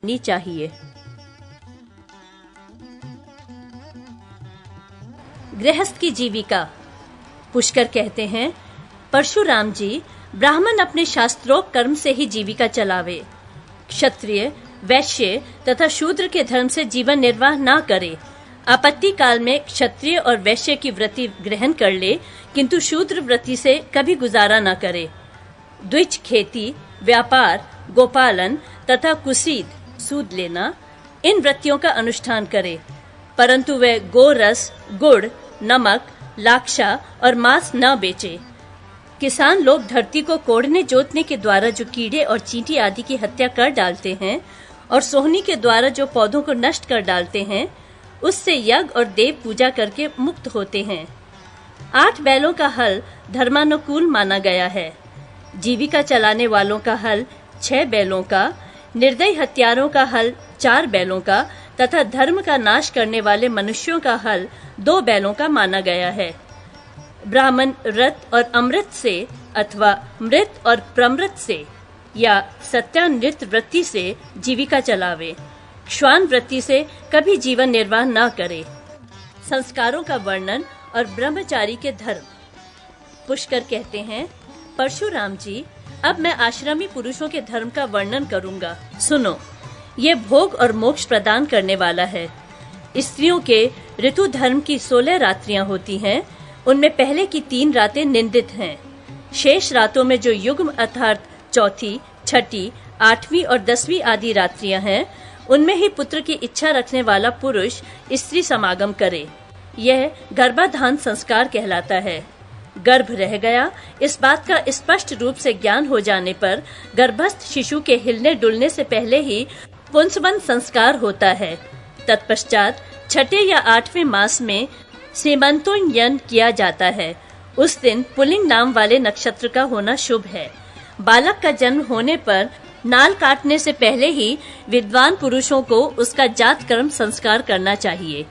होनी चाहिए। गृहस्थ की जीविका। पुष्कर कहते हैं, परशुराम जी, ब्राह्मण अपने शास्त्रोक्त कर्म से ही जीविका चलावे। क्षत्रिय, वैश्य तथा शूद्र के धर्म से जीवन निर्वाह ना करे। आपत्ति काल में क्षत्रिय और वैश्य की व्रति ग्रहण कर ले, किंतु शूद्र व्रति से कभी गुजारा न करे। द्विज खेती, व्यापार, गोपालन तथा कुसीद, सूद लेना, इन व्रतियों का अनुष्ठान करे, परंतु वे गोरस, गुड़, नमक, लाक्षा और मांस न बेचे। किसान लोग धरती को कोड़ने जोतने के द्वारा जो कीड़े और चींटी आदि की हत्या कर डालते हैं और सोहनी के द्वारा जो पौधों को नष्ट कर डालते हैं, उससे यज्ञ और देव पूजा करके मुक्त होते हैं। 8 बैलों का हल धर्मानुकूल माना गया है। जीविका चलाने वालों का हल 6 बैलों का, निर्दयी हत्यारों का हल 4 बैलों का तथा धर्म का नाश करने वाले मनुष्यों का हल 2 बैलों का माना गया है। ब्राह्मण रत और अमृत से अथवा मृत और प्रमृत से या सत्यानृत वृत्ति से जीविका चलावे। श्वान वृत्ति से कभी जीवन निर्वाह न करे। संस्कारों का वर्णन और ब्रह्मचारी के धर्म। पुष्कर कहते हैं, परशुराम जी, अब मैं आश्रमी पुरुषों के धर्म का वर्णन करूंगा। सुनो, ये भोग और मोक्ष प्रदान करने वाला है। स्त्रियों के ऋतु धर्म की 16 रात्रियां होती हैं, उनमें पहले की 3 रातें निंदित हैं। शेष रातों में जो युग्म अर्थात चौथी, छठी, 8वीं और 10वीं आदि रात्रियां हैं, उनमें ही पुत्र की इच्छा रखने वाला पुरुष स्त्री समागम करे। यह गर्भाधान संस्कार कहलाता है। गर्भ रह गया, इस बात का स्पष्ट रूप से ज्ञान हो जाने पर गर्भस्थ शिशु के हिलने डुलने से पहले ही पुंसवन संस्कार होता है। तत्पश्चात 6ठे या 8वें मास में सीमंतोन्नयन किया जाता है। उस दिन पुल्लिंग नाम वाले नक्षत्र का होना शुभ है। बालक का जन्म होने पर नाल काटने से पहले ही विद्वान पुरुषों को उसका जात कर्म संस्कार करना चाहिए।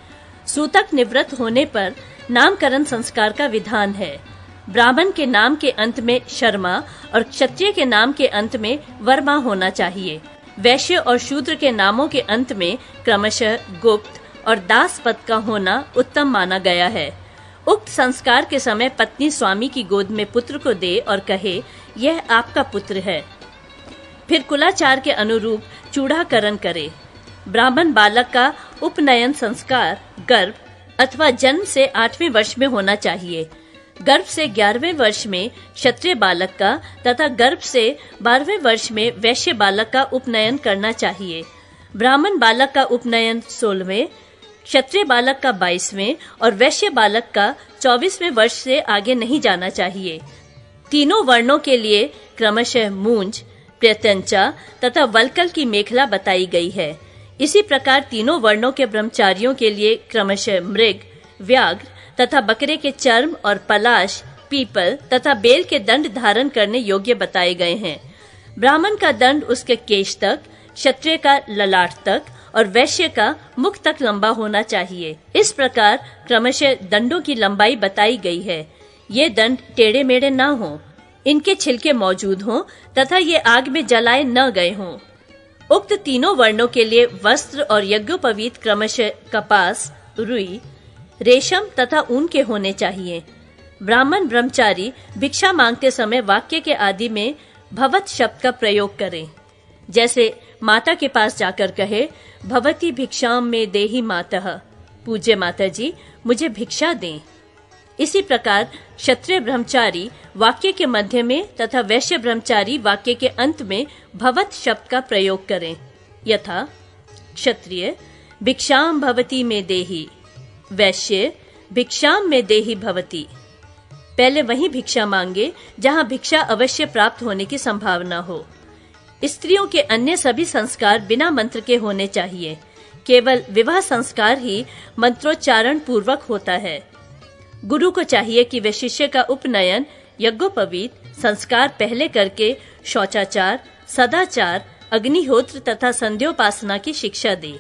सूतक निवृत्त होने पर नामकरण संस्कार का विधान है। ब्राह्मण के नाम के अंत में शर्मा और क्षत्रिय के नाम के अंत में वर्मा होना चाहिए। वैश्य और शूद्र के नामों के अंत में क्रमशः गुप्त और दास पद का होना उत्तम माना गया है। उक्त संस्कार के समय पत्नी स्वामी की गोद में पुत्र को दे और कहे, यह आपका पुत्र है। फिर कुलाचार के अनुरूप चूड़ाकरण करे। ब्राह्मण बालक का उपनयन संस्कार गर्भ अथवा जन्म से 8वें वर्ष में होना चाहिए। गर्भ से 11वें वर्ष में क्षत्रिय बालक का तथा गर्भ से 12वें वर्ष में वैश्य बालक का उपनयन करना चाहिए। ब्राह्मण बालक का उपनयन 16वें, क्षत्रिय बालक का 22वें और वैश्य बालक का 24वें वर्ष से आगे नहीं जाना चाहिए। तीनों वर्णों के लिए क्रमशः मूंज, प्रत्यंचा तथा वल्कल की मेखला बताई गई है। इसी प्रकार तीनों वर्णों के ब्रह्मचारियों के लिए क्रमशः मृग, व्याघ्र तथा बकरे के चर्म और पलाश, पीपल तथा बेल के दंड धारण करने योग्य बताए गए हैं। ब्राह्मण का दंड उसके केश तक, क्षत्रिय का ललाट तक और वैश्य का मुख तक लंबा होना चाहिए। इस प्रकार क्रमशः दंडों की लंबाई बताई गई है। ये दंड टेढ़े मेढ़े न हों, इनके छिलके मौजूद हों तथा ये आग में जलाए न गए हों। उक्त तीनों वर्णों के लिए वस्त्र और यज्ञोपवीत क्रमशः कपास, रुई, रेशम तथा ऊन के होने चाहिए। ब्राह्मण ब्रह्मचारी भिक्षा मांगते समय वाक्य के आदि में भवत शब्द का प्रयोग करें। जैसे माता के पास जाकर कहे, भवती भिक्षाम में देहि मातः, पूज्य माता जी मुझे भिक्षा दें। इसी प्रकार क्षत्रिय ब्रह्मचारी वाक्य के मध्य में तथा वैश्य ब्रह्मचारी वाक्य के अंत में भवत शब्द का प्रयोग करें। यथा क्षत्रिय भिक्षाम भवती में देहि, वैश्य भिक्षाम में देहि भवती। पहले वही भिक्षा मांगे जहाँ भिक्षा अवश्य प्राप्त होने की संभावना हो। स्त्रियों के अन्य सभी संस्कार बिना मंत्र के होने चाहिए। केवल विवाह संस्कार ही मंत्रोच्चारण पूर्वक होता है। गुरु को चाहिए कि वे शिष्य का उपनयन यज्ञोपवीत संस्कार पहले करके शौचाचार, सदाचार, अग्निहोत्र तथा संध्योपासना की शिक्षा दे।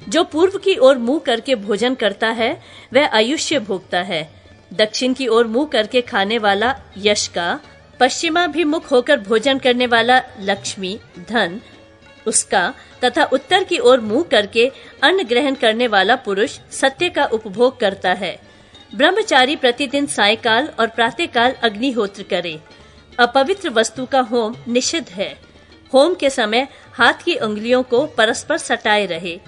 जो पूर्व की ओर मुंह करके भोजन करता है वह आयुष्य भोगता है। दक्षिण की ओर मुंह करके खाने वाला यश का, पश्चिमाभिमुख होकर भोजन करने वाला लक्ष्मी, धन, उसका तथा उत्तर की ओर मुंह करके अन्न ग्रहण करने वाला पुरुष सत्य का उपभोग करता है। ब्रह्मचारी प्रतिदिन सायकाल और प्रातःकाल अग्निहोत्र करे। अपवित्र वस्तु का होम निषिद्ध है। होम के समय हाथ की उंगलियों को परस्पर सटाए रहे।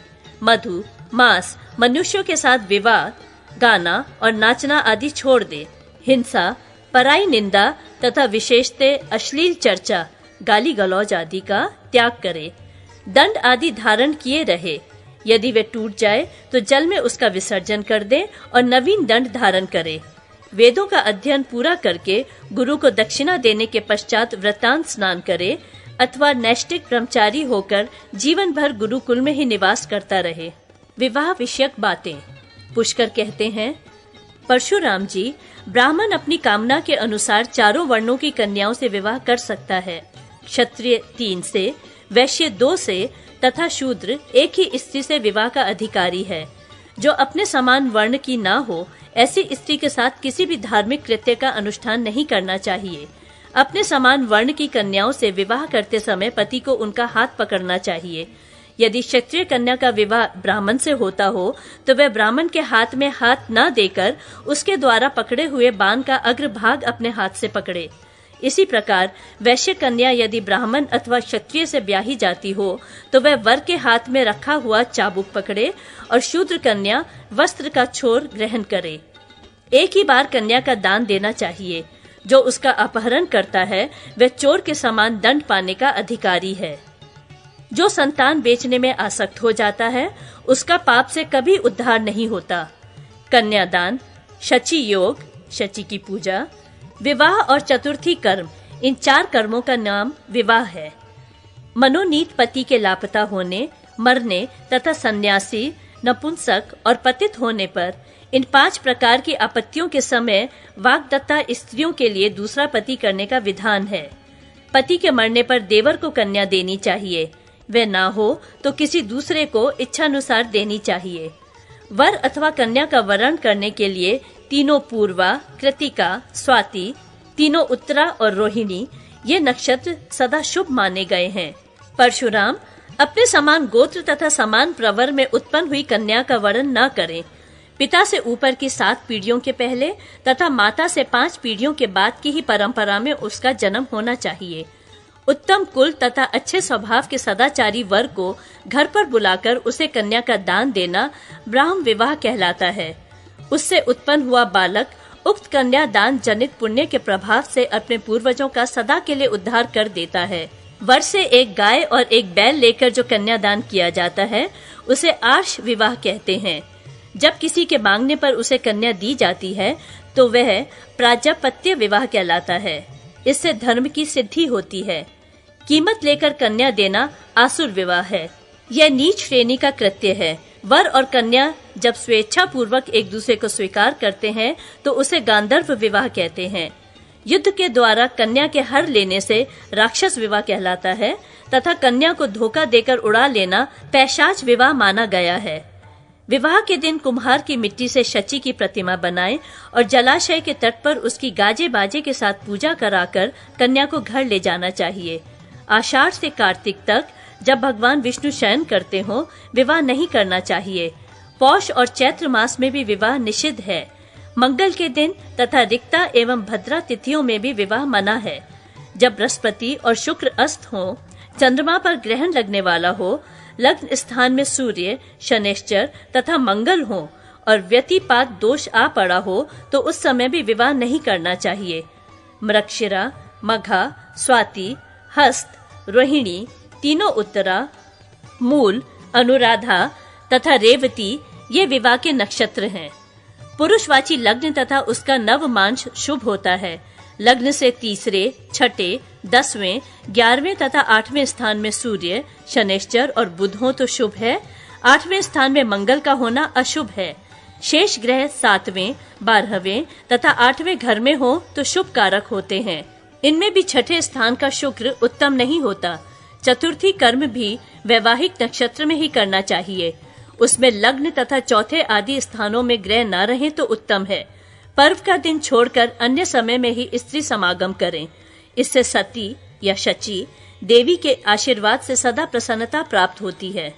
मधु, मांस, मनुष्यों के साथ विवाद, गाना और नाचना आदि छोड़ दे। हिंसा, पराई निंदा तथा विशेषतः अश्लील चर्चा, गाली गलौज आदि का त्याग करे। दंड आदि धारण किए रहे। यदि वे टूट जाए तो जल में उसका विसर्जन कर दे और नवीन दंड धारण करे। वेदों का अध्ययन पूरा करके गुरु को दक्षिणा देने के पश्चात व्रतांत स्नान करे अथवा नैष्ठिक ब्रह्मचारी होकर जीवन भर गुरुकुल में ही निवास करता रहे। विवाह विषयक बातें। पुष्कर कहते हैं, परशुराम जी, ब्राह्मण अपनी कामना के अनुसार चारों वर्णों की कन्याओं से विवाह कर सकता है। क्षत्रिय 3 से, वैश्य 2 से तथा शूद्र एक ही स्त्री से विवाह का अधिकारी है। जो अपने समान वर्ण की ना हो, ऐसी स्त्री के साथ किसी भी धार्मिक कृत्य का अनुष्ठान नहीं करना चाहिए। अपने समान वर्ण की कन्याओं से विवाह करते समय पति को उनका हाथ पकड़ना चाहिए। यदि क्षत्रिय कन्या का विवाह ब्राह्मण से होता हो तो वह ब्राह्मण के हाथ में हाथ न देकर उसके द्वारा पकड़े हुए बाण का अग्रभाग अपने हाथ से पकड़े। इसी प्रकार वैश्य कन्या यदि ब्राह्मण अथवा क्षत्रिय से ब्याही जाती हो तो वह वर के हाथ में रखा हुआ चाबुक पकड़े और शूद्र कन्या वस्त्र का छोर ग्रहण करे। एक ही बार कन्या का दान देना चाहिए। जो उसका अपहरण करता है वह चोर के समान दंड पाने का अधिकारी है। जो संतान बेचने में आसक्त हो जाता है उसका पाप से कभी उद्धार नहीं होता। कन्यादान, शची योग, शची की पूजा, विवाह और चतुर्थी कर्म, इन 4 कर्मों का नाम विवाह है। मनोनीत पति के लापता होने, मरने तथा सन्यासी, नपुंसक और पतित होने पर इन 5 प्रकार की आपत्तियों के समय वाग्दत्ता स्त्रियों के लिए दूसरा पति करने का विधान है। पति के मरने पर देवर को कन्या देनी चाहिए। वह ना हो तो किसी दूसरे को इच्छानुसार देनी चाहिए। वर अथवा कन्या का वरण करने के लिए तीनों पूर्वा, कृतिका, स्वाति, तीनों उत्तरा और रोहिणी ये नक्षत्र सदा शुभ माने गए हैं। परशुराम अपने समान गोत्र तथा समान प्रवर में उत्पन्न हुई कन्या का वरण न करें। पिता से ऊपर की 7 पीढ़ियों के पहले तथा माता से 5 पीढ़ियों के बाद की ही परंपरा में उसका जन्म होना चाहिए। उत्तम कुल तथा अच्छे स्वभाव के सदाचारी वर को घर पर बुलाकर उसे कन्या का दान देना ब्राह्म विवाह कहलाता है। उससे उत्पन्न हुआ बालक उक्त कन्या दान जनित पुण्य के प्रभाव से अपने पूर्वजों का सदा के लिए उद्धार कर देता है। वर से एक गाय और एक बैल लेकर जो कन्यादान किया जाता है उसे आर्ष विवाह कहते हैं। जब किसी के मांगने पर उसे कन्या दी जाती है तो वह प्राजापत्य विवाह कहलाता है। इससे धर्म की सिद्धि होती है। कीमत लेकर कन्या देना आसुर विवाह है। यह नीच श्रेणी का कृत्य है। वर और कन्या जब स्वेच्छा पूर्वक एक दूसरे को स्वीकार करते हैं तो उसे गांधर्व विवाह कहते हैं। युद्ध के द्वारा कन्या के हर लेने से राक्षस विवाह कहलाता है तथा कन्या को धोखा देकर उड़ा लेना पैशाच विवाह माना गया है। विवाह के दिन कुम्हार की मिट्टी से शची की प्रतिमा बनाएं और जलाशय के तट पर उसकी गाजे बाजे के साथ पूजा कराकर कन्या को घर ले जाना चाहिए। आषाढ़ से कार्तिक तक जब भगवान विष्णु शयन करते हो विवाह नहीं करना चाहिए। पौष और चैत्र मास में भी विवाह निषिद्ध है। मंगल के दिन तथा रिक्ता एवं भद्रा तिथियों में भी विवाह मना है। जब बृहस्पति और शुक्र अस्त हो, चंद्रमा पर ग्रहण लगने वाला हो, लग्न स्थान में सूर्य, शनैश्चर तथा मंगल हो और व्यतिपात दोष आ पड़ा हो तो उस समय भी विवाह नहीं करना चाहिए। मृगशिरा, मघा, स्वाति, हस्त, रोहिणी, तीनों उत्तरा, मूल, अनुराधा तथा रेवती ये विवाह के नक्षत्र हैं। पुरुषवाची लग्न तथा उसका नवमांश शुभ होता है। लग्न से तीसरे, छठे, 10वें, 11वें तथा 8वें स्थान में सूर्य, शनैश्चर और बुध हो तो शुभ है। 8वें स्थान में मंगल का होना अशुभ है। शेष ग्रह 7वें, 12वें तथा 8वें घर में हो तो शुभ कारक होते हैं। इनमें भी छठे स्थान का शुक्र उत्तम नहीं होता। चतुर्थी कर्म भी वैवाहिक नक्षत्र में ही करना चाहिए। उसमें लग्न तथा चौथे आदि स्थानों में ग्रह न रहे तो उत्तम है। पर्व का दिन छोड़कर अन्य समय में ही स्त्री समागम करें। इससे सती या शची देवी के आशीर्वाद से सदा प्रसन्नता प्राप्त होती है।